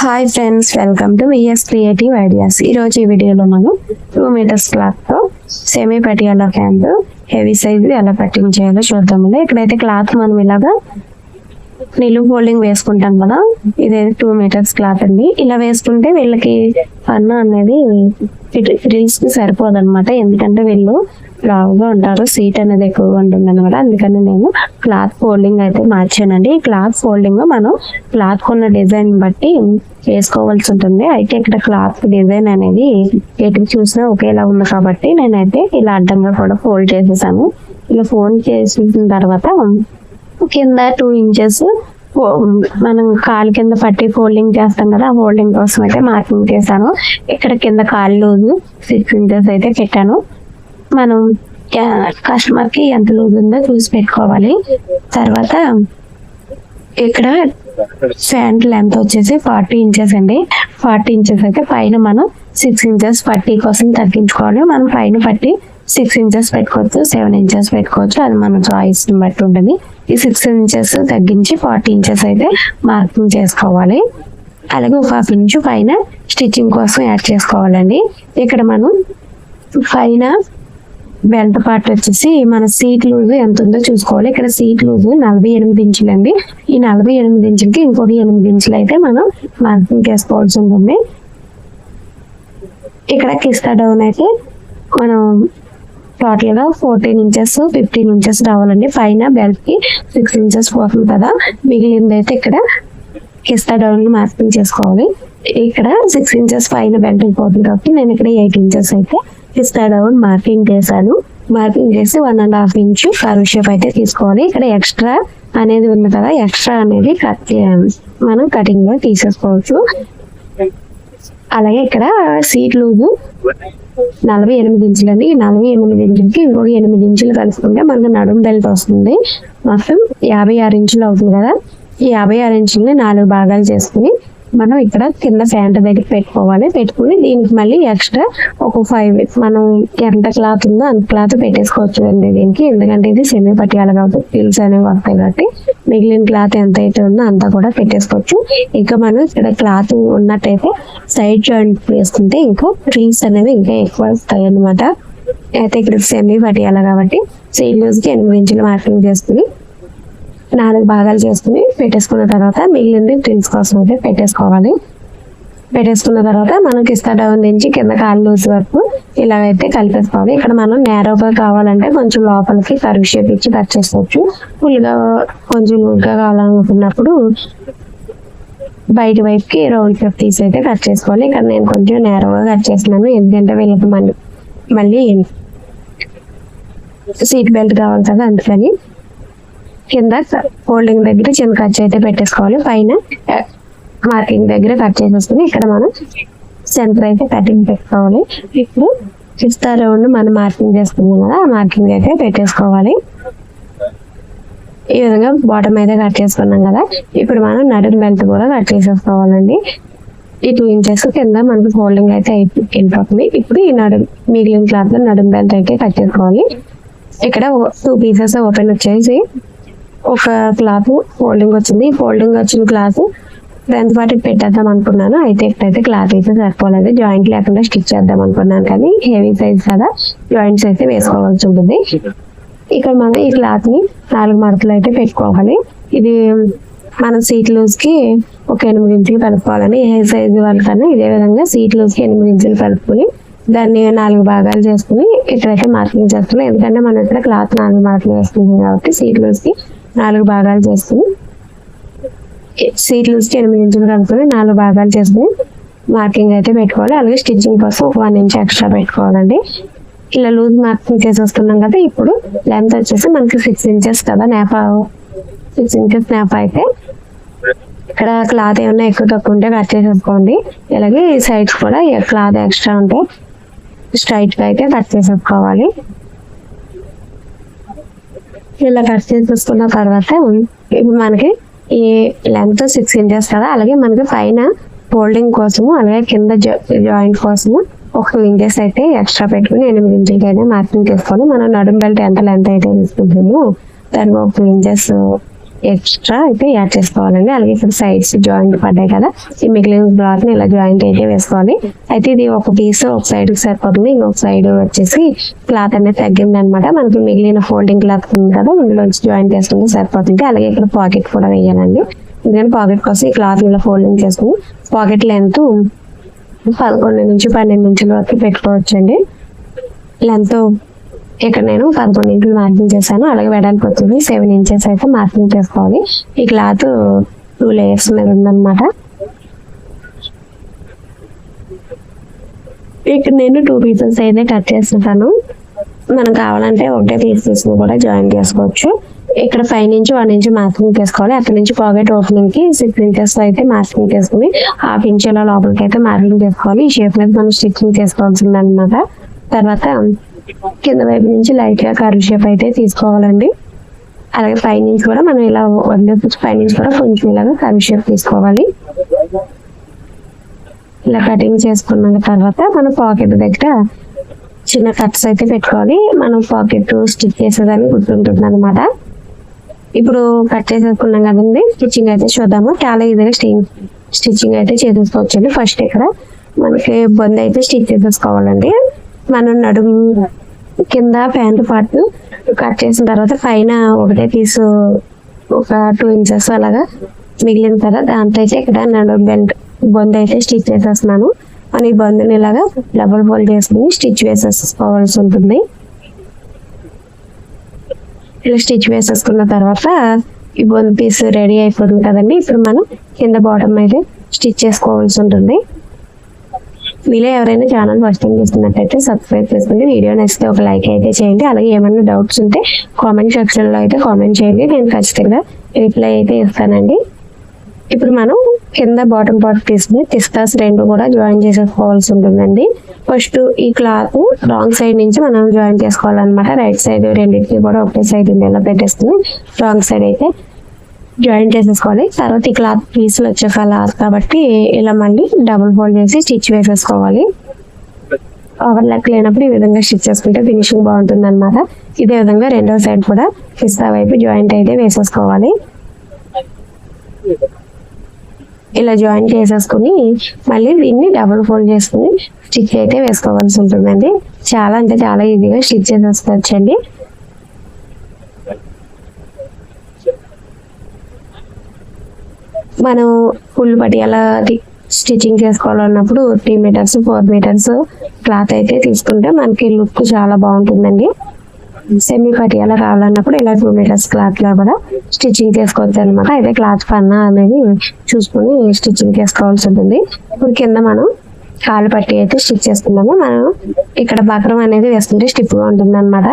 Hi friends, welcome to VS creative ideas. ఈరోజు ఈ వీడియోలో మనం 2 మీటర్స్ క్లాత్తో semi Patiala pant heavy size ఎలా కటింగ్ చేయాలో చూద్దాము. ఇక్కడైతే క్లాత్ మనం ఇలాగా నిలువు ఫోల్డింగ్ వేసుకుంటాం కదా, ఇదైతే 2 మీటర్స్ క్లాత్ అండి. ఇలా వేసుకుంటే వీళ్ళకి పన్ను అనేది ఫ్రిల్స్ కి సరిపోదు అనమాట, ఎందుకంటే వీళ్ళు లావుగా ఉంటారు, సీట్ అనేది ఎక్కువగా ఉంటుంది అనమాట. అందుకని నేను క్లాత్ ఫోల్డింగ్ అయితే మార్చానండి. ఈ క్లాత్ ఫోల్డింగ్ మనం క్లాత్ కొన్న డిజైన్ బట్టి వేసుకోవాల్సి ఉంటుంది. అయితే ఇక్కడ క్లాత్ డిజైన్ అనేది ఎటు చూసినా ఒకేలా ఉంది కాబట్టి నేనైతే ఇలా అడ్డంగా కూడా ఫోల్డ్ చేసేసాను. ఇలా ఫోల్డ్ చేసిన తర్వాత కింద 2 ఇంచెస్ మనం కాలు కింద పట్టి ఫోల్డింగ్ చేస్తాం కదా, ఆ ఫోల్డింగ్ కోసం అయితే మార్కింగ్ చేశాను. ఇక్కడ కింద కాలు లూజు 6 ఇంచెస్ అయితే పెట్టాను. మనం కస్టమర్ కి ఎంత లూజ్ ఉందో చూసి పెట్టుకోవాలి. తర్వాత ఇక్కడ ప్యాంట్ లెంత్ వచ్చేసి 40 ఇంచెస్ అండి. 40 ఇంచెస్ అయితే పైన మనం 6 ఇంచెస్ పట్టీ కోసం తగ్గించుకోవాలి. మనం పైన పట్టి 6 ఇంచెస్ పెట్టుకోవచ్చు, 7 ఇంచెస్ పెట్టుకోవచ్చు, అది మన చాయిస్ ని బట్టి ఉంటుంది. ఈ 6 ఇంచెస్ తగ్గించి 40 ఇంచెస్ అయితే మార్కింగ్ చేసుకోవాలి. అలాగే 1/2 ఇంచు పైన స్టిచ్చింగ్ కోసం యాడ్ చేసుకోవాలండి. ఇక్కడ మనం పైన బెల్ట్ పార్ట్ వచ్చేసి మన సీట్ లూజ్ ఎంత ఉందో చూసుకోవాలి. ఇక్కడ సీట్ లూజ్ 48 ఇంచులు అండి. ఈ 48 ఇంచులకి ఇంకొక 8 ఇంచులు అయితే మనం మార్కింగ్ చేసుకోవాల్సి ఉంటుంది. ఇక్కడ కిస్తా డౌన్ అయితే మనం టోటల్ గా 14 ఇంచెస్ 15 ఇంచెస్ రావాలండి. పైన బెల్ట్ కి 6 ఇంచెస్ పోతుంది కదా, మిగిలింది అయితే ఇక్కడ కిస్తా డౌన్ మార్కింగ్ చేసుకోవాలి. ఇక్కడ 6 ఇంచెస్ పైన బెల్ట్ పోతుంది కాబట్టి నేను ఇక్కడ 8 ఇంచెస్ అయితే కిస్తా డౌన్ మార్కింగ్ చేశాను. మార్కింగ్ చేసి 1.5 ఇంచు కర్వ్ షేప్ అయితే తీసుకోవాలి. ఇక్కడ ఎక్స్ట్రా అనేది ఉంది కదా, ఎక్స్ట్రా అనేది మనం కటింగ్ లో తీసేసుకోవచ్చు. అలాగే ఇక్కడ సీట్ లూజు 48 ఇంచులు అండి. ఈ 48 ఇంచులకి ఇంకొక 8 ఇంచులు కలుపుకుంటే మనకు నడుము బెల్ట్ వస్తుంది. మొత్తం 56 ఇంచులు అవుతుంది కదా. ఈ 56 ఇంచులని 4 భాగాలు చేసుకుని మనం ఇక్కడ కింద ప్యాంట్ దగ్గర పెట్టుకోవాలి. పెట్టుకుని దీనికి మళ్ళీ ఎక్స్ట్రా ఒక 5 మనం ఎంత క్లాత్ ఉందో అంత క్లాత్ పెట్టేసుకోవచ్చు అండి దీనికి, ఎందుకంటే ఇది సెమీ పట్టియాలి కాబట్టి ఫిల్స్ అనేవి వస్తాయి కాబట్టి మిగిలిన క్లాత్ ఎంత అయితే ఉందో అంతా కూడా పెట్టేసుకోవచ్చు. ఇంకా మనం ఇక్కడ క్లాత్ ఉన్నట్టయితే సైడ్ జాయింట్ వేసుకుంటే ఇంకా ఫ్రిల్స్ అనేవి ఇంకా ఎక్కువ వస్తాయి అనమాట. అయితే ఇక్కడ సెమీ పట్టియాలి కాబట్టి సైడ్ లూజ్ కి 8 ఇంచులు మార్కింగ్ చేసుకుని 4 భాగాలు చేసుకుని పెట్టేసుకున్న తర్వాత మిగిలింది ఫ్రిల్స్ కోసం అయితే పెట్టేసుకోవాలి. పెట్టేసుకున్న తర్వాత మనం కిస్తా డౌన్ నుంచి కింద కాలు లూజ్ వరకు ఇలాగైతే కలిపేసుకోవాలి. ఇక్కడ మనం నేరోగా కావాలంటే కొంచెం లోపలికి కర్వ్ షేప్ ఇచ్చి కట్ చేసుకోవచ్చు. ఫుల్గా కొంచెం లూజ్గా కావాలనుకున్నప్పుడు బయట వైపుకి రౌండ్ షేప్ తీసి అయితే కట్ చేసుకోవాలి. ఇక్కడ నేను కొంచెం నేరోగా కట్ చేస్తున్నాను, ఎందుకంటే వీళ్ళకి మళ్ళీ సీట్ బెల్ట్ కావాలి కదా, అందుకని కింద ఫోల్డింగ్ దగ్గర చిన్న ఖర్చు అయితే పెట్టేసుకోవాలి. పైన మార్కింగ్ దగ్గర కట్ చేసేసుకుని ఇక్కడ మనం సెంటర్ అయితే కటింగ్ పెట్టుకోవాలి. ఇప్పుడు కిస్తా రౌండ్ మనం మార్కింగ్ చేసుకున్నాం కదా, ఆ మార్కింగ్ అయితే పెట్టేసుకోవాలి. ఈ విధంగా బాటమ్ అయితే కట్ చేసుకున్నాం కదా. ఇప్పుడు మనం నడుము బెల్ట్ కూడా కట్ చేసేసుకోవాలండి. ఈ 2 ఇంచెస్ కింద మనకి ఫోల్డింగ్ అయితే వెళ్ళిపోతుంది. ఇప్పుడు ఈ మిగిలిన క్లాత్ లో నడుము బెల్ట్ అయితే కట్ చేసుకోవాలి. ఇక్కడ 2 పీసెస్ ఓపెన్ వచ్చేసి ఒక క్లాత్ ఫోల్డింగ్ వచ్చింది. ఈ ఫోల్డింగ్ వచ్చిన క్లాత్ ఫ్రంట్ పార్టీకి పెట్టేద్దాం అనుకున్నాను. అయితే ఇక్కడైతే క్లాత్ అయితే సరిపోలేదు, జాయింట్ లేకుండా స్టిచ్ చేద్దాం అనుకున్నాను, కానీ హెవీ సైజ్ కదా జాయింట్స్ అయితే వేసుకోవాల్సి ఉంటుంది. ఇక్కడ మనం ఈ క్లాత్ ని 4 మడతలు అయితే పెట్టుకోవాలి. ఇది మన సీట్ లూజ్ కి ఒక 8 ఇంచులు కలుపుకోవాలని, ఏ సైజ్ వాళ్ళకన్నా ఇదే విధంగా సీట్ లూజ్ కి 8 ఇంచులు కలుపుకొని దాన్ని 4 భాగాలు చేసుకుని ఇక్కడైతే మార్కింగ్ చేస్తున్నాం. ఎందుకంటే మనం ఇక్కడ క్లాత్ 4 మార్కులు వేసుకుంటాం కాబట్టి సీట్ లూజ్ కి 4 భాగాలు చేసుకుని సీట్ లూజ్ కి 8 ఇంచులు కలుపుకొని 4 భాగాలు చేసుకుని మార్కింగ్ అయితే పెట్టుకోవాలి. అలాగే స్టిచ్చింగ్ కోసం ఒక 1 ఇంచ్ ఎక్స్ట్రా పెట్టుకోవాలండి. ఇలా లూజ్ మార్కింగ్ చేసేస్తున్నాం కదా. ఇప్పుడు లెంత్ వచ్చేసి మనకి 6 ఇంచెస్ కదా, 6 ఇంచెస్ నేప అయితే ఇక్కడ క్లాత్ ఏమన్నా ఎక్కువ తక్కువ ఉంటే కట్ చేసేసుకోండి. అలాగే ఈ సైడ్స్ కూడా క్లాత్ ఎక్స్ట్రా ఉంటే స్ట్రైట్ గా అయితే కట్ చేసేసుకోవాలి. ఇలా కట్ చేసేసుకున్న తర్వాత ఇప్పుడు మనకి ఈ లెంత్ 6 ఇంచెస్ కదా, అలాగే మనకి పైన ఫోల్డింగ్ కోసము అలాగే కింద జాయింట్ కోసము ఒక 2 ఇంచెస్ అయితే ఎక్స్ట్రా పెట్టుకుని 8 ఇంచులకి మార్కింగ్ చేసుకొని మనం నడుము బెల్ట్ ఎంత లెంత్ అయితే తీసుకుంటామో దానికి ఒక 2 ఇంచెస్ ఎక్స్ట్రా అయితే యాడ్ చేసుకోవాలండి. అలాగే ఇక్కడ సైడ్స్ జాయింట్ పడ్డాయి కదా, ఈ మిగిలిన క్లాత్ ని ఇలా జాయింట్ అయితే వేసుకోవాలి. అయితే ఇది ఒక పీస్ ఒక సైడ్ సరిపోతుంది, ఇంకొక సైడ్ వచ్చేసి క్లాత్ అనేది తగ్గింది అనమాట. మనకి మిగిలిన ఫోల్డింగ్ క్లాత్ ఉంది కదా, ఇందులోంచి జాయింట్ వేసుకుంటే సరిపోతుంది. అలాగే ఇక్కడ పాకెట్ కూడా వేయాలండి. ఎందుకంటే పాకెట్ కోసం ఈ క్లాత్ ఇలా ఫోల్డింగ్ చేసుకుని పాకెట్ లెంత్ 11 నుంచి 12 ఇంచుల వరకు పెట్టుకోవచ్చండి. లెంత్ ఇక్కడ నేను 11 ఇంచులు మార్కింగ్ చేశాను. అలాగే వెడల్పు వచ్చింది 7 ఇంచెస్ అయితే మార్కింగ్ చేసుకోవాలి. ఈ క్లాత్ 2 లేయర్స్ మీద ఉందన్నమాట. ఇక్కడ నేను 2 పీసెస్ అయితే కట్ చేస్తున్నాను. మనం కావాలంటే ఒకటే పీస్ తీసుకుని కూడా జాయిన్ చేసుకోవచ్చు. ఇక్కడ 5 నుంచి 1 ఇంచ్ మార్కింగ్ చేసుకోవాలి. అక్కడ నుంచి పాకెట్ ఓపెనింగ్ కి 6 ఇంచెస్ అయితే మార్కింగ్ చేసుకుని 1/2 ఇంచ్ లోపలికి అయితే మార్కింగ్ చేసుకోవాలి. ఈ షేప్ మీద మనం స్టిచ్చింగ్ చేసుకోవాల్సింది అనమాట. తర్వాత కింద వైపు నుంచి లైట్ గా కర్వ్ షేప్ అయితే తీసుకోవాలండి. అలాగే 5 నుంచి కూడా మనం ఇలా 5 నుంచి కూడా కొంచెం ఇలాగా కర్వ్ షేప్ తీసుకోవాలి. ఇలా కటింగ్ చేసుకున్న తర్వాత మనం పాకెట్ దగ్గర చిన్న కట్స్ అయితే పెట్టుకోవాలి. మనం పాకెట్ స్టిచ్ చేసేదాన్ని గుర్తుంటుంది అనమాట. ఇప్పుడు కట్ చేసేసుకున్నాం కదండి, స్టిచ్చింగ్ అయితే చూద్దాము. చాలా ఈజీగా స్టిచ్చింగ్ అయితే చేసేసుకోవచ్చండి. ఫస్ట్ ఇక్కడ మనకి బొంద అయితే స్టిచ్ చేసేసుకోవాలండి. మనం నడుము కింద ప్యాంట్ పార్ట్ కట్ చేసిన తర్వాత పైన ఒకటే పీసు ఒక 2 ఇంచెస్ అలాగా మిగిలిన తర్వాత దాంతో అయితే ఇక్కడ నడుము బెల్ట్ బొంద అయితే స్టిచ్ చేసేస్తున్నాను. మనం ఈ బొందని ఇలాగా డబుల్ ఫోల్డ్ చేసుకుని స్టిచ్ వేసేసుకోవాల్సి ఉంటుంది. ఇలా స్టిచ్ వేసేసుకున్న తర్వాత ఈ బొంద పీస్ రెడీ అయిపోతుంది కదండి. ఇప్పుడు మనం కింద బాటమ్ అయితే స్టిచ్ చేసుకోవాల్సి ఉంటుంది. మీలో ఎవరైనా ఛానల్ ఫస్ట్ టైం చూస్తున్నట్టయితే సబ్స్క్రైబ్ చేసుకోండి. వీడియో నచ్చితే ఒక లైక్ అయితే చేయండి. అలాగే ఏమైనా డౌట్స్ ఉంటే కామెంట్ సెక్షన్లో అయితే కామెంట్ చేయండి, నేను ఖచ్చితంగా రిప్లై అయితే ఇస్తానండి. ఇప్పుడు మనం కింద బాటమ్ పార్ట్ తీసుకుని పిస్తాస్ 2 కూడా జాయిన్ చేసేసుకోవాల్సి ఉంటుందండి. ఫస్ట్ ఈ క్లాత్ రాంగ్ సైడ్ నుంచి మనం జాయిన్ చేసుకోవాలన్నమాట. రైట్ సైడ్ రెండింటికి కూడా ఒకటే సైడ్ ఉండేలా పెట్టేసుకుని రాంగ్ సైడ్ అయితే జాయిన్ చేసేసుకోవాలి. తర్వాత ఈ క్లాత్ పీసులు వచ్చే కలర్ కాబట్టి ఇలా మళ్ళీ డబుల్ ఫోల్డ్ చేసి స్టిచ్ వేసేసుకోవాలి. ఓవర్లాక్ లేనప్పుడు ఈ విధంగా స్టిచ్ చేసుకుంటే ఫినిషింగ్ బాగుంటుంది అనమాట. ఇదే విధంగా రెండో సైడ్ కూడా పిస్తా వైపు జాయింట్ అయితే వేసేసుకోవాలి. ఇలా జాయిన్ చేసేసుకుని మళ్ళీ దీన్ని డబుల్ ఫోల్డ్ చేసుకుని స్టిచ్ అయితే వేసుకోవాల్సి ఉంటుందండి. చాలా అంటే చాలా ఈజీగా స్టిచ్ చేసేసుకోవచ్చండి. మనం ఫుల్ పటియాలా స్టిచ్చింగ్ చేసుకోవాలన్నప్పుడు 3 మీటర్స్ 4 మీటర్స్ క్లాత్ అయితే తీసుకుంటే మనకి లుక్ చాలా బాగుంటుందండి. సెమీ పటియాలా కావాలన్నప్పుడు ఇలా 2 మీటర్స్ క్లాత్ లో కూడా స్టిచ్చింగ్ చేసుకోవచ్చు అనమాట. అయితే క్లాత్ పన్నా అనేది చూసుకుని స్టిచ్చింగ్ చేసుకోవాల్సి ఉంటుంది. ఇప్పుడు కింద మనం కాలు పట్టి అయితే స్టిచ్ చేసుకున్నాము. మనం ఇక్కడ బక్రం అనేది వేస్తుంటే స్టిప్ గా ఉంటుంది అనమాట.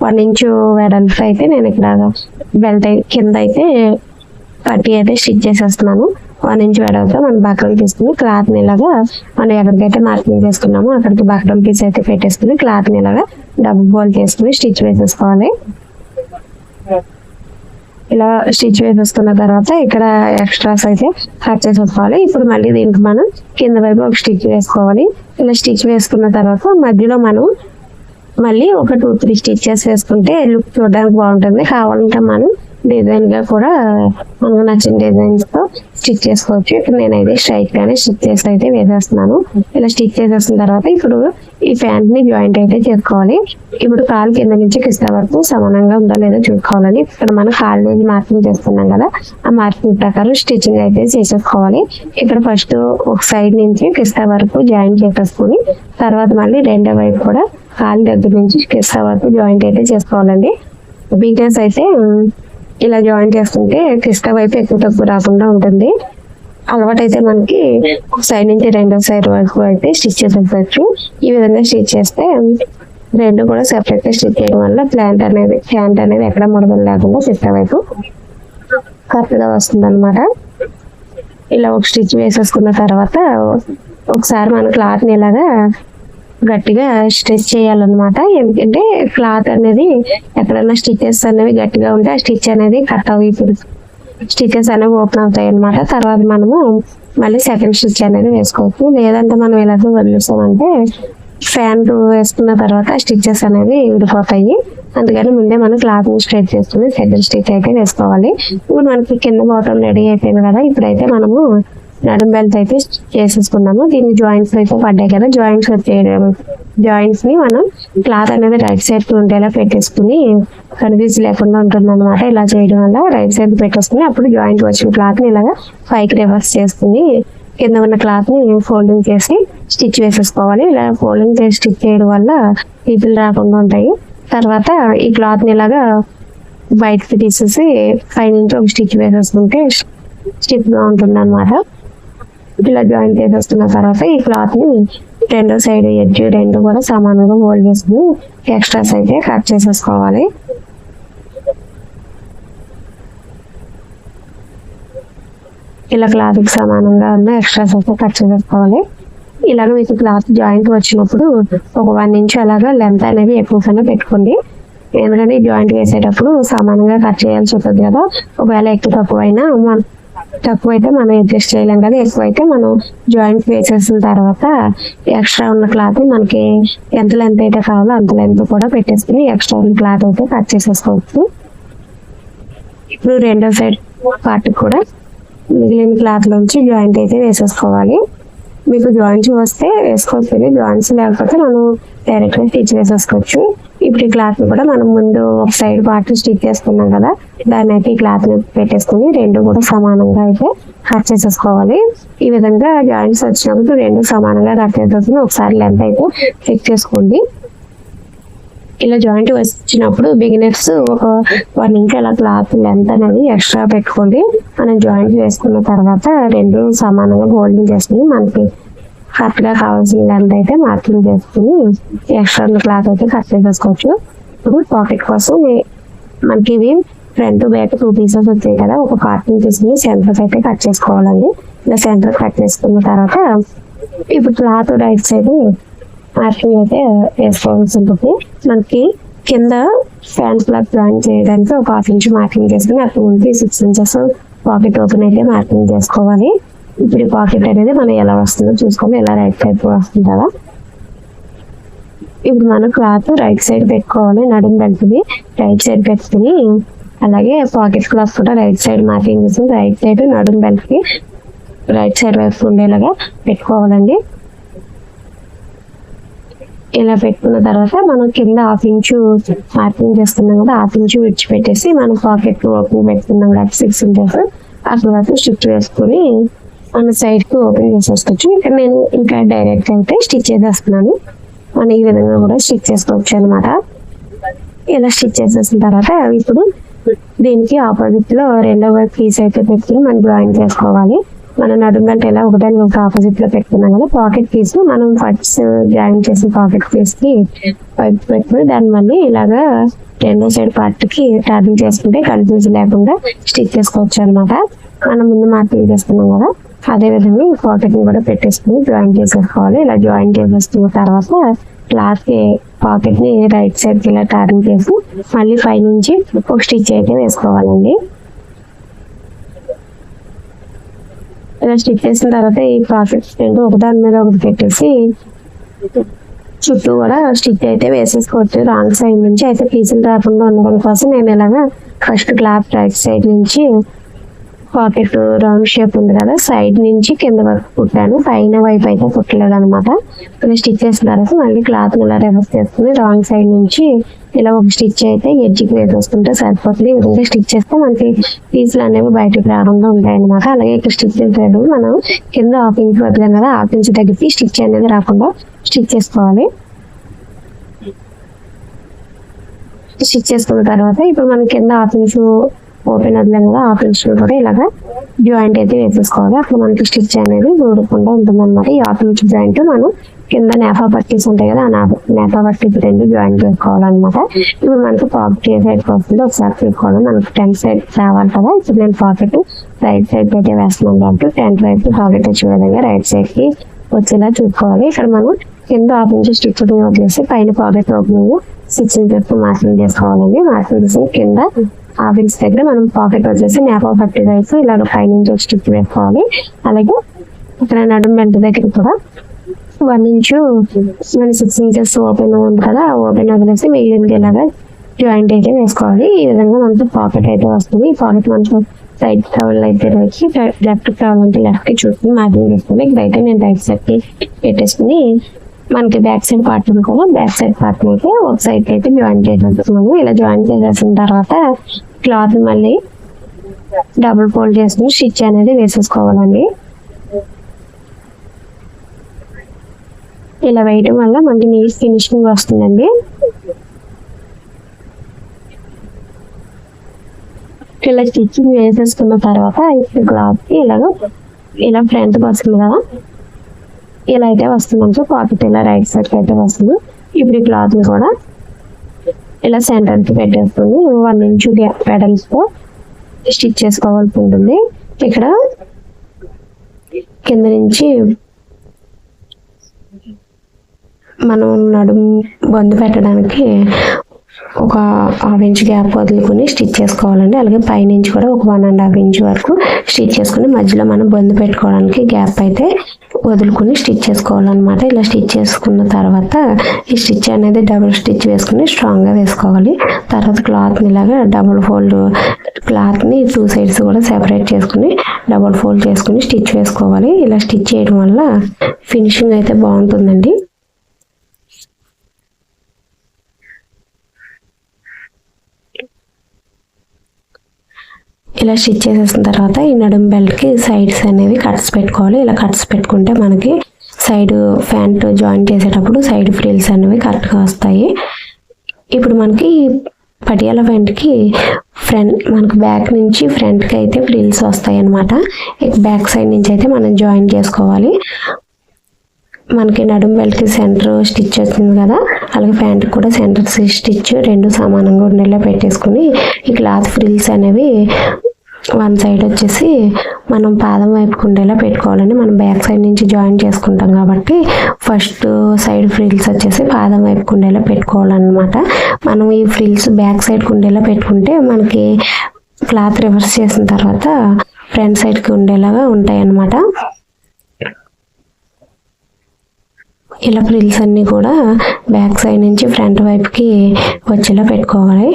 1 ఇంచు వెడల్పు అయితే నేను ఇక్కడ బెల్ట్ కింద అయితే పట్టి అయితే స్టిచ్ చేసేస్తున్నాను. 1 ఇంచ్ వెడల్పుతో మనం బక్రం తీసుకుని క్లాత్ ని ఇలాగా మనం ఎక్కడికైతే మార్కింగ్ చేసుకున్నామో అక్కడికి బక్రం పీస్ అయితే పెట్టేసుకుని క్లాత్ ని ఇలాగా డబుల్ ఫోల్డ్ చేసుకుని స్టిచ్ వేసేసుకోవాలి. ఇలా స్టిచ్ వేసేసుకున్న తర్వాత ఇక్కడ ఎక్స్ట్రాస్ అయితే కట్ చేసేసుకోవాలి. ఇప్పుడు మళ్ళీ దీనికి మనం కింద వైపు ఒక స్టిచ్ వేసుకోవాలి. ఇలా స్టిచ్ వేసుకున్న తర్వాత మధ్యలో మనం మళ్ళీ ఒక 2-3 స్టిచెస్ వేసుకుంటే లుక్ చూడడానికి బాగుంటుంది. కావాలంటే మనం డిజైన్ గా కూడా మనకు నచ్చిన డిజైన్స్ తో స్టిచ్ చేసుకోవచ్చు. ఇక్కడ నేనైతే స్ట్రైట్ గానే స్టిచ్ చేసి అయితే వేసేస్తున్నాను. ఇలా స్టిచ్ చేసేసిన తర్వాత ఇప్పుడు ఈ ప్యాంట్ ని జాయింట్ అయితే చేసుకోవాలి. ఇప్పుడు కాలు కింద నుంచి కింద వరకు సమానంగా ఉందో లేదో చూసుకోవాలని ఇక్కడ మనం కాలు నుంచి మార్కింగ్ చేస్తున్నాం కదా, ఆ మార్కింగ్ ప్రకారం స్టిచ్చింగ్ అయితే చేసేసుకోవాలి. ఇక్కడ ఫస్ట్ ఒక సైడ్ నుంచి కింద వరకు జాయింట్ చేసేసుకుని తర్వాత మళ్ళీ రెండో వైపు కూడా కాలు దగ్గర నుంచి కింద వరకు జాయింట్ అయితే చేసుకోవాలండి. బిగినర్స్ అయితే ఇలా జాయిన్ చేస్తుంటే కిస్తా వైపు ఎక్కువ తక్కువ రాకుండా ఉంటుంది. అలవాటు అయితే మనకి ఒక సైడ్ నుంచి రెండో సైడ్ వరకు అయితే స్టిచ్ చేసేసుకోవచ్చు. ఈ విధంగా స్టిచ్ చేస్తే రెండు కూడా సెపరేట్ గా స్టిచ్ చేయడం వల్ల ప్యాంట్ అనేది ఎక్కడ ముడతలు లేకుండా కిస్తా వైపు కరెక్ట్ గా వస్తుంది అనమాట. ఇలా ఒక స్టిచ్ వేసేసుకున్న తర్వాత ఒకసారి మన క్లాత్ ని ఇలాగా గట్టిగా స్టిచ్ చేయాలన్నమాట. ఎందుకంటే క్లాత్ అనేది ఎక్కడైనా స్టిచెస్ అనేవి గట్టిగా ఉంటే ఆ స్టిచ్ అనేది కట్ అవి స్టిచెస్ అనేవి ఓపెన్ అవుతాయి అనమాట. తర్వాత మనము మళ్ళీ సెకండ్ స్టిచ్ అనేది వేసుకోవచ్చు. లేదంటే మనం ఇలాగ వదిలేసామంటే ఫ్యాన్ వేసుకున్న తర్వాత స్టిచ్చెస్ అనేవి విడిపోతాయి. అందుకని ముందే మనం క్లాత్ స్ట్రైట్ చేసుకుని సెంటర్ స్టిచ్ అయితే వేసుకోవాలి. ఇప్పుడు మనకి కింద బాటమ్ రెడీ అయిపోయింది కదా, ఇప్పుడైతే మనము నడుం బెల్ట్ అయితే చేసేసుకున్నాము. దీనికి జాయింట్స్ అయితే పడ్డాయి కదా, జాయింట్స్ ని మనం క్లాత్ అనేది రైట్ సైడ్ ఉండేలా పెట్టేసుకుని కన్ఫ్యూజ్ లేకుండా ఉంటుంది అనమాట. ఇలా చేయడం వల్ల రైట్ సైడ్ పెట్టేసుకుని అప్పుడు జాయింట్ వచ్చిన క్లాత్ ని ఇలాగా పైకి రివర్స్ చేసుకుని కింద ఉన్న క్లాత్ ని ఫోల్డింగ్ చేసి స్టిచ్ వేసేసుకోవాలి. ఇలా ఫోల్డింగ్ చేసి స్టిచ్ చేయడం వల్ల పీపుల్ రాకుండా ఉంటాయి. తర్వాత ఈ క్లాత్ ని ఇలాగా బయటకి తీసేసి పైనుంచి ఒక స్టిచ్ వేసేసుకుంటే స్టిఫ్ గా ఉంటుంది అనమాట. ఇలా జాయిన్ చేసేస్తున్న తర్వాత ఈ క్లాత్ ని రెండో సైడ్ ఎడ్జ్ రెండు కూడా సమానంగా ఫోల్డ్ చేసుకుని ఎక్స్ట్రాస్ అయితే కట్ చేసేసుకోవాలి. ఇలా క్లాత్ కి సమానంగా ఉన్న ఎక్స్ట్రాస్ అయితే కట్ చేసేసుకోవాలి. ఇలాగ మీకు క్లాత్ జాయింట్ వచ్చినప్పుడు ఒక 1 ఇంచ్ అలాగా లెంత్ అనేది ఎక్కువగానే పెట్టుకోండి. ఎందుకంటే జాయింట్ వేసేటప్పుడు సమానంగా కట్ చేయాల్సి ఉంటుంది కదా. ఒకవేళ తక్కువైతే మనం అడ్జస్ట్ చేయలేం కదా, ఎక్కువైతే మనం జాయింట్ వేసేసిన తర్వాత ఎక్స్ట్రా ఉన్న క్లాత్ మనకి ఎంత లెంత్ అయితే కావాలో అంత లెంత్ కూడా పెట్టేసుకుని ఎక్స్ట్రా ఉన్న క్లాత్ అయితే కట్ చేసేసుకోవచ్చు. ఇప్పుడు రెండో సైడ్ పార్ట్ కూడా మిగిలిన క్లాత్ నుంచి జాయింట్ అయితే వేసేసుకోవాలి. మీకు జాయింట్స్ వస్తే వేసుకోవచ్చు, జాయింట్స్ లేకపోతే మనం డైరెక్ట్ గా స్టిచ్ వేసేసుకోవచ్చు. ఇప్పుడు ఈ క్లాత్ ని కూడా మనం ముందు ఒక సైడ్ పార్ట్ స్టిచ్ చేసుకున్నాం కదా, దాన్ని అయితే ఈ క్లాత్ ని పెట్టేసుకుని రెండు కూడా సమానంగా అయితే కట్ చేసేసుకోవాలి. ఈ విధంగా జాయింట్స్ వచ్చినప్పుడు రెండు సమానంగా కట్ చేసేసుకుని ఒకసారి లెంత్ అయితే చెక్ చేసుకోండి. ఇలా జాయింట్ వచ్చినప్పుడు బిగినర్స్ ఒక 1 ఇంచ్ అలా క్లాత్ లెంత్ అనేది ఎక్స్ట్రా పెట్టుకోండి. మనం జాయింట్ వేసుకున్న తర్వాత రెండు సమానంగా ఫోల్డింగ్ చేసుకుని మనకి కరెక్ట్ గా కావాల్సిన లెంత్ అయితే మార్కింగ్ చేసుకుని ఎక్స్ట్రా క్లాత్ అయితే కట్ చేసేసుకోవచ్చు. ఇప్పుడు పాకెట్ కోసం మనకి ఇవి ఫ్రంట్ బ్యాక్ 2 పీసెస్ వచ్చాయి కదా, ఒక పార్ట్ తీసుకుని సెంటర్ అయితే కట్ చేసుకోవాలండి. ఇలా సెంటర్ కట్ చేసుకున్న తర్వాత ఇప్పుడు క్లాత్ రైట్ సైడ్ మార్కింగ్ అయితే వేసుకోవాల్సి ఉంటుంది. మనకి కింద ఫ్యాన్ ఫ్లాప్ జాయిన్ చేయడానికి ఒక 1/2 ఇంచ్ మార్కింగ్ చేసుకుని అక్కడ ఉంటే 6 ఇంచెస్ పాకెట్ ఓపెన్ అయితే మార్కింగ్ చేసుకోవాలి. ఇప్పుడు పాకెట్ అనేది మనం ఎలా వస్తుందో చూసుకొని ఎలా రైట్ సైడ్ వస్తుంది కదా. ఇప్పుడు మనం క్లాత్ రైట్ సైడ్ పెట్టుకోవాలి. నడుం బెల్ట్ది రైట్ సైడ్ పెట్టుకుని అలాగే పాకెట్ క్లాత్ కూడా రైట్ సైడ్ మార్కింగ్ చేసి రైట్ సైడ్ నడుం బెల్ట్ కి రైట్ సైడ్ వైపు ఉండేలాగా పెట్టుకోవాలండి. ఇలా పెట్టుకున్న తర్వాత మనం కింద 1/2 ఇంచు మార్కింగ్ చేస్తున్నాం కదా, 1/2 ఇంచు విడిచిపెట్టేసి మనం పాకెట్ ఓపెన్ పెట్టుకున్నాం కదా 6 ఇంచెస్ అక్కడ వరకు స్టిచ్ వేసుకుని మన సైడ్ కి ఓపెన్ చేసేసుకోవచ్చు. ఇక్కడ నేను ఇంకా డైరెక్ట్ అయితే స్టిచ్ చేసేస్తున్నాను. మనం ఈ విధంగా కూడా స్టిచ్ చేసుకోవచ్చు అనమాట. ఇలా స్టిచ్ చేసేసిన తర్వాత ఇప్పుడు దీనికి ఆపోజిట్ లో రెండో వైపు పీస్ అయితే పెట్టుకుని మనం జాయిన్ చేసుకోవాలి. మనం నడుం బెల్ట్ ఎలా ఒకదానికి ఒక ఆపోజిట్ లో పెట్టుకున్నాం కదా, పాకెట్ పీస్ మనం ఫస్ట్ జాయిన్ చేసిన పాకెట్ పీస్ కి వైపు పెట్టుకుని దాన్ని మళ్ళీ ఇలాగా రెండో సైడ్ పార్ట్ కి టర్న్ చేసుకుంటే కన్ఫ్యూజ్ లేకుండా స్టిచ్ చేసుకోవచ్చు అనమాట. మనం ముందు మార్కింగ్ చేసుకున్నాం కదా, అదే విధంగా పాకెట్ ని కూడా పెట్టేసుకుని జాయిన్ చేసేసుకోవాలి. ఇలా జాయిన్ చేసేసుకున్న తర్వాత క్లాత్ కి పాకెట్ ని రైట్ సైడ్ కి ఇలా టర్న్ చేసి మళ్ళీ పైనుంచి ఒక స్టిచ్ అయితే వేసుకోవాలండి. ఇలా స్టిచ్ చేసిన తర్వాత ఈ పాకెట్ రెండు ఒకదాని మీద ఒకటి పెట్టేసి చుట్టూ కూడా స్టిచ్ అయితే వేసేసుకోవచ్చు. రాంగ్ సైడ్ నుంచి అయితే పీసులు రాకుండా ఉండడం కోసం నేను ఇలాగా ఫస్ట్ క్లాత్ రైట్ సైడ్ నుంచి పాకెట్ రౌండ్ షేప్ ఉంది కదా, సైడ్ నుంచి కింద వరకు కుట్టాను, పైన వైపు అయితే కుట్టలేదు అనమాట. ఇలా స్టిచ్ చేసిన తర్వాత మళ్ళీ క్లాత్ ఇలా రివర్స్ చేసుకుని రాంగ్ సైడ్ నుంచి ఇలా ఒక స్టిచ్ అయితే ఎడ్జ్కి వేసేసుకుంటే సరిపోతుంది. ఈ విధంగా స్టిచ్ చేస్తే మనకి పీసులు అనేవి బయటకు రాకుండా ఉంటాయి అనమాట. అలాగే ఇక్కడ స్టిచ్ చేసేటప్పుడు మనం కింద 1/2 ఇంచ్ వదిలేం కదా, 1/2 ఇంచ్ తగ్గితే స్టిచ్ అనేది రాకుండా స్టిచ్ చేసుకోవాలి. స్టిచ్ చేసుకున్న తర్వాత ఇప్పుడు మనం కింద 1/2 ఇంచ్ ఓపెన్ వదిలేం కదా, 1/2 ఇంచ్ కూడా ఇలాగా జాయింట్ అయితే వేసేసుకోవాలి. అప్పుడు మనకి స్టిచ్ అనేది ఊడకుండా ఉంటుంది అనమాట. ఈ 1/2 ఇంచ్ జాయింట్ మనం కింద నేఫా పట్టీస్ ఉంటాయి కదా, ఆ నేఫా పట్టీస్ రెండు జాయింట్ చేసుకోవాలన్నమాట. ఇప్పుడు మనకి పాకెట్ ఏ సైడ్ వస్తుందో ఒకసారి చూసుకోవాలి. మనకి ఫ్రంట్ సైడ్ రావాలి కదా, ఇప్పుడు నేను పాకెట్ రైట్ సైడ్ అయితే వేస్తున్నాం కాబట్టి ఫ్రంట్ వైపు పాకెట్ వచ్చే విధంగా రైట్ సైడ్ కి వచ్చేలా చూసుకోవాలి. ఇక్కడ మనం కింద 1/2 ఇంచ్ స్టిచ్ వదిలేసి పైన పాకెట్ ఓపెనింగ్ 6 ఇంచెస్ మార్కింగ్ చేసుకోవాలండి. మార్కింగ్ చేసి కింద 1/2 ఇంచ్ దగ్గర మనం పాకెట్ వచ్చేసి నేపా పట్టి వైపు ఇలాగ పైనుంచి స్టిచ్ వేసుకోవాలి. అలాగే ఇక్కడ నడుం బెల్ట్ దగ్గర కూడా 1 ఇంచు మన 6 ఇంచెస్ ఓపెన్ ఉంది కదా, ఓపెన్ వదిలేసి మిగిలింది ఇలాగా జాయింట్ అయితే వేసుకోవాలి. ఈ విధంగా మనకి పాకెట్ అయితే వస్తుంది. ఈ పాకెట్ మనకు రైట్ కావాలి అయితే రైట్ కి, లెఫ్ట్ కావాలంటే లెఫ్ట్ కి చూసుకుని మార్కింగ్ వేసుకోవాలి. ఇక్కడైతే నేను రైట్ సైడ్ కి పెట్టేసుకుని మనకి బ్యాక్ సైడ్ పార్ట్ ఉంది కదా, బ్యాక్ సైడ్ పార్ట్ అయితే ఒక సైడ్ అయితే జాయిన్ చేసేస్తున్నాము. ఇలా జాయిన్ చేసేసిన తర్వాత క్లాత్ మళ్ళీ డబుల్ ఫోల్డ్ చేసుకుని స్టిచ్ అనేది వేసేసుకోవాలండి. ఇలా వేయటం వల్ల మనకి నీట్ ఫినిషింగ్ వస్తుందండి. ఇలా స్టిచ్చింగ్ వేసేసుకున్న తర్వాత ఇప్పుడు క్లాత్ కి ఇలా ఫ్రంట్ వస్తుంది కదా, ఇలా అయితే వస్తుంది. పాకెట్ ఇలా రైట్ సైడ్ కి అయితే వస్తుంది. ఇప్పుడు ఈ క్లాత్ ని కూడా ఇలా సెంటర్ కి పెట్టేసుకుని 1 ఇంచు పెడల్స్ తో స్టిచ్ చేసుకోవాల్సి ఉంటుంది. ఇక్కడ కింద నుంచి మనం నడుము బందు పెట్టడానికి ఒక 1/2 ఇంచ్ గ్యాప్ వదులుకుని స్టిచ్ చేసుకోవాలండి. అలాగే పైనుంచి కూడా ఒక 1.5 ఇంచ్ వరకు స్టిచ్ చేసుకుని మధ్యలో మనం బందు పెట్టుకోవడానికి గ్యాప్ అయితే వదులుకుని స్టిచ్ చేసుకోవాలన్నమాట. ఇలా స్టిచ్ చేసుకున్న తర్వాత ఈ స్టిచ్ అనేది డబుల్ స్టిచ్ వేసుకుని స్ట్రాంగ్ గా వేసుకోవాలి. తర్వాత క్లాత్ ని ఇలాగా డబుల్ ఫోల్డ్, క్లాత్ ని 2 సైడ్స్ కూడా సెపరేట్ చేసుకుని డబుల్ ఫోల్డ్ చేసుకుని స్టిచ్ వేసుకోవాలి. ఇలా స్టిచ్ చేయడం వల్ల ఫినిషింగ్ అయితే బాగుంటుందండి. ఇలా స్టిచ్ చేసేసిన తర్వాత ఈ నడుము బెల్ట్ కి సైడ్స్ అనేవి కట్స్ పెట్టుకోవాలి. ఇలా కట్స్ పెట్టుకుంటే మనకి సైడ్ ప్యాంట్ జాయిన్ చేసేటప్పుడు సైడ్ ఫ్రిల్స్ అనేవి కరెక్ట్గా వస్తాయి. ఇప్పుడు మనకి పటియాలా ప్యాంట్ కి మనకి బ్యాక్ నుంచి ఫ్రంట్ కి అయితే ఫ్రిల్స్ వస్తాయి అన్నమాట. బ్యాక్ సైడ్ నుంచి అయితే మనం జాయిన్ చేసుకోవాలి. మనకి నడుము బెల్ట్ కి సెంటర్ స్టిచ్ వచ్చింది కదా, అలాగే ప్యాంట్ కూడా సెంటర్ స్టిచ్ 2 సమానంగా ఉండేలా పెట్టేసుకుని ఈ క్లాత్ ఫ్రిల్స్ అనేవి 1 సైడ్ వచ్చేసి మనం పాదం వైపుకు ఉండేలా పెట్టుకోవాలండి. మనం బ్యాక్ సైడ్ నుంచి జాయిన్ చేసుకుంటాం కాబట్టి ఫస్ట్ సైడ్ ఫ్రిల్స్ వచ్చేసి పాదం వైపుకు ఉండేలా పెట్టుకోవాలన్నమాట. మనం ఈ ఫ్రిల్స్ బ్యాక్ సైడ్ కు ఉండేలా పెట్టుకుంటే మనకి క్లాత్ రివర్స్ చేసిన తర్వాత ఫ్రంట్ సైడ్ కి ఉండేలాగా ఉంటాయి అన్నమాట. ఇలా ఫ్రిల్స్ అన్ని కూడా బ్యాక్ సైడ్ నుంచి ఫ్రంట్ వైపుకి వచ్చేలా పెట్టుకోవాలి.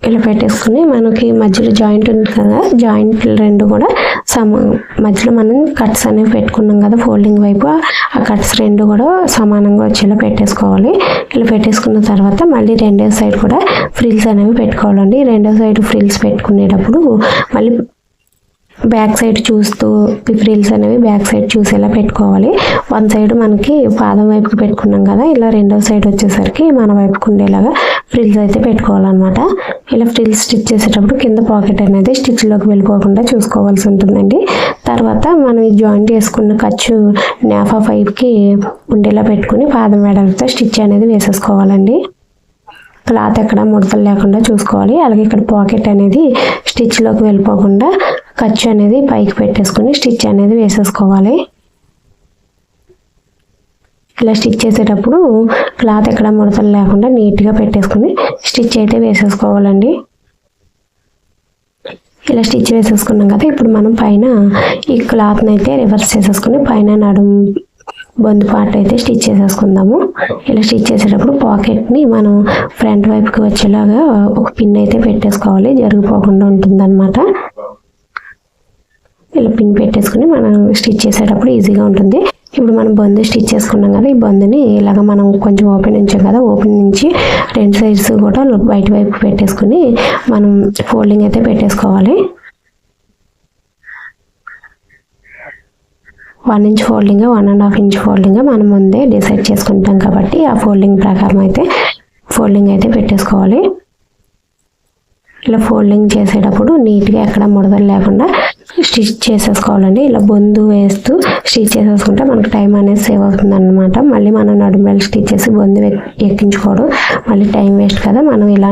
ఇలా పెట్టేసుకుని మనకి మధ్యలో జాయింట్ ఉంది కదా, జాయింట్ 2 కూడా మధ్యలో మనం కట్స్ అనేవి పెట్టుకున్నాం కదా ఫోల్డింగ్ వైపు, ఆ కట్స్ 2 కూడా సమానంగా వచ్చేలా పెట్టేసుకోవాలి. ఇలా పెట్టేసుకున్న తర్వాత మళ్ళీ రెండో సైడ్ కూడా ఫ్రిల్స్ అనేవి పెట్టుకోవాలండి. రెండో సైడ్ ఫ్రిల్స్ పెట్టుకునేటప్పుడు మళ్ళీ బ్యాక్ సైడ్ చూస్తూ ఈ ఫ్రిల్స్ అనేవి బ్యాక్ సైడ్ చూసేలా పెట్టుకోవాలి. 1 సైడ్ మనకి పాదం వైపుకి పెట్టుకున్నాం కదా, ఇలా రెండో సైడ్ వచ్చేసరికి మన వైపుకు ఉండేలాగా ఫ్రిల్స్ అయితే పెట్టుకోవాలన్నమాట. ఇలా ఫ్రిల్స్ స్టిచ్ చేసేటప్పుడు కింద పాకెట్ అనేది స్టిచ్లోకి వెళ్ళిపోకుండా చూసుకోవాల్సి ఉంటుందండి. తర్వాత మనం ఈ జాయింట్ చేసుకున్న ఖర్చు నాఫా పైకి ఉండేలా పెట్టుకుని పాదం వెడల్పుతో స్టిచ్ అనేది వేసేసుకోవాలండి. క్లాత్ ఎక్కడ ముడతలు లేకుండా చూసుకోవాలి. అలాగే ఇక్కడ పాకెట్ అనేది స్టిచ్లోకి వెళ్ళిపోకుండా ఖర్చు అనేది పైకి పెట్టేసుకుని స్టిచ్ అనేది వేసేసుకోవాలి. ఇలా స్టిచ్ చేసేటప్పుడు క్లాత్ ఎక్కడ ముడతలు లేకుండా నీట్గా పెట్టేసుకుని స్టిచ్ అయితే వేసేసుకోవాలండి. ఇలా స్టిచ్ వేసేసుకున్నాం కదా, ఇప్పుడు మనం పైన ఈ క్లాత్ని అయితే రివర్స్ చేసేసుకుని పైన నడుము బొందు పార్ట్ అయితే స్టిచ్ చేసేసుకుందాము. ఇలా స్టిచ్ చేసేటప్పుడు పాకెట్ని మనం ఫ్రంట్ వైపుకి వచ్చేలాగా ఒక పిన్ అయితే పెట్టేసుకోవాలి, జరిగిపోకుండా ఉంటుందన్నమాట. ఇలా పిన్ పెట్టేసుకుని మనం స్టిచ్ చేసేటప్పుడు ఈజీగా ఉంటుంది. ఇప్పుడు మనం బొందు స్టిచ్ చేసుకున్నాం కదా, ఈ బొందుని ఇలాగ మనం కొంచెం ఓపెన్ ఉంచాం కదా, ఓపెన్ నుంచి 2 సైడ్స్ కూడా బయట వైపు పెట్టేసుకుని మనం ఫోల్డింగ్ అయితే పెట్టేసుకోవాలి. 1 ఇంచ్ ఫోల్డింగ్ 1.5 ఇంచ్ ఫోల్డింగ్ మనం ముందే డిసైడ్ చేసుకుంటాం కాబట్టి ఆ ఫోల్డింగ్ ప్రకారం అయితే ఫోల్డింగ్ అయితే పెట్టేసుకోవాలి. ఇలా ఫోల్డింగ్ చేసేటప్పుడు నీట్గా ఎక్కడ ముడతలు లేకుండా స్టిచ్ చేసేసుకోవాలండి. ఇలా బొందు వేస్తూ స్టిచ్ చేసేసుకుంటే మనకు టైం అనేది సేవ్ అవుతుంది అన్నమాట. మళ్ళీ మనం నడుము బెల్ట్ స్టిచ్ చేసి బొందు ఎక్కించుకోవడం మళ్ళీ టైం వేస్ట్ కదా. మనం ఇలా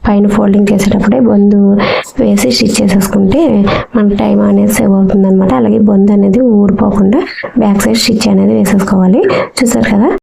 పైన ఫోల్డింగ్ చేసేటప్పుడే బొందు వేసి స్టిచ్ చేసేసుకుంటే మనకు టైం అనేది సేవ్ అవుతుంది అనమాట. అలాగే బొందు అనేది ఊడిపోకుండా బ్యాక్ సైడ్ స్టిచ్ అనేది వేసేసుకోవాలి. చూసారు కదా.